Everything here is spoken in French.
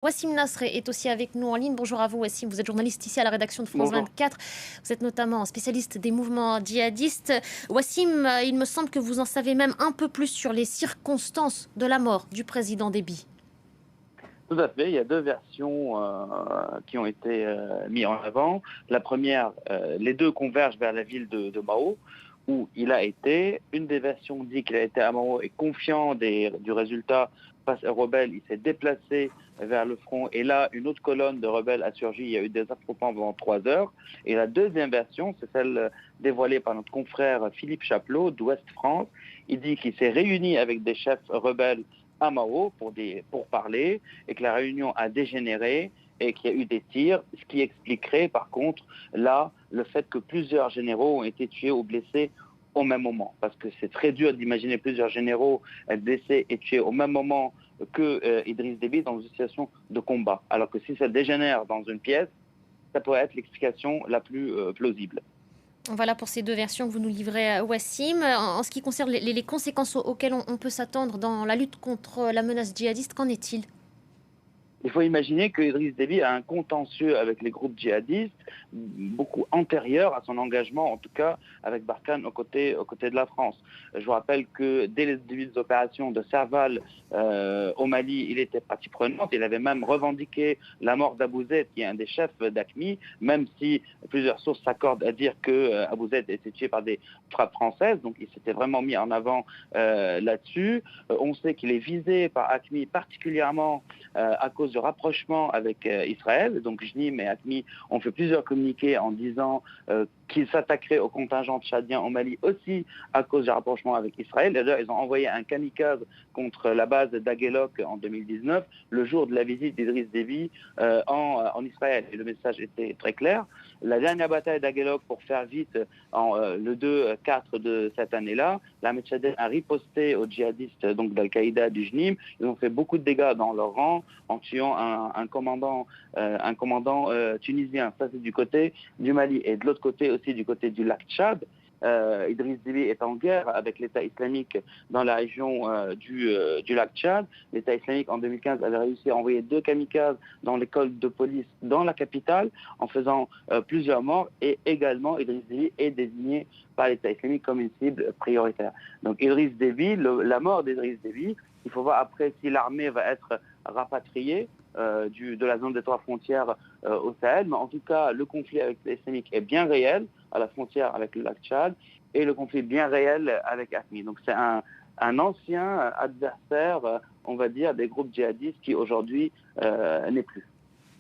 Wassim Nasr est aussi avec nous en ligne. Bonjour à vous, Wassim. Vous êtes journaliste ici à la rédaction de France Bonjour. 24. Vous êtes notamment spécialiste des mouvements djihadistes. Wassim, il me semble que vous en savez même un peu plus sur les circonstances de la mort du président Déby. Tout à fait, il y a deux versions qui ont été mises en avant. La première, les deux convergent vers la ville de Mao, où il a été. Une des versions dit qu'il a été à Mao et confiant du résultat face aux rebelles. Il s'est déplacé vers le front et là, une autre colonne de rebelles a surgi. Il y a eu des affrontements pendant 3 heures. Et la deuxième version, c'est celle dévoilée par notre confrère Philippe Chapelot d'Ouest France. Il dit qu'il s'est réuni avec des chefs rebelles à Mao pour parler et que la réunion a dégénéré et qu'il y a eu des tirs, ce qui expliquerait par contre là le fait que plusieurs généraux ont été tués ou blessés au même moment. Parce que c'est très dur d'imaginer plusieurs généraux être blessés et tués au même moment que Idriss Déby dans une situation de combat. Alors que si ça dégénère dans une pièce, ça pourrait être l'explication la plus plausible. Voilà pour ces deux versions que vous nous livrez, Wassim. En ce qui concerne les conséquences auxquelles on peut s'attendre dans la lutte contre la menace djihadiste, qu'en est-il? Il faut imaginer que Idriss Déby a un contentieux avec les groupes djihadistes beaucoup antérieur à son engagement, en tout cas avec Barkhane aux côtés de la France. Je vous rappelle que dès les débuts des opérations de Serval au Mali, il était partie prenante. Il avait même revendiqué la mort d'Abou Zaid, qui est un des chefs d'AQMI, même si plusieurs sources s'accordent à dire que Abou Zaid était tué par des frappes françaises. Donc il s'était vraiment mis en avant là-dessus. On sait qu'il est visé par AQMI particulièrement à cause du rapprochement avec Israël. Donc JNIM et AQMI ont fait plusieurs communiqués en disant qu'ils s'attaqueraient au contingent tchadien au Mali aussi à cause du rapprochement avec Israël. D'ailleurs, ils ont envoyé un kamikaze contre la base d'Aguelok en 2019, le jour de la visite d'Idriss Déby en Israël. Et le message était très clair. La dernière bataille d'Aguelok, pour faire vite, le 2-4 de cette année-là, l'armée tchadienne a riposté aux djihadistes donc d'Al-Qaïda du JNIM. Ils ont fait beaucoup de dégâts dans leur rang en tuant un commandant tunisien. Ça, c'est du côté du Mali. Et de l'autre côté aussi, du côté du lac Tchad, Idriss Déby est en guerre avec l'État islamique dans la région du lac Tchad. L'État islamique, en 2015, avait réussi à envoyer 2 kamikazes dans l'école de police dans la capitale en faisant plusieurs morts. Et également, Idriss Déby est désigné par l'État islamique comme une cible prioritaire. Donc Idriss Déby, la mort d'Idriss Déby, il faut voir après si l'armée va être rapatriée de la zone des trois frontières au Sahel. Mais en tout cas, le conflit avec l'État islamique est bien réel à la frontière avec le lac Tchad et le conflit est bien réel avec AQMI. Donc c'est un ancien adversaire, on va dire, des groupes djihadistes qui aujourd'hui n'est plus.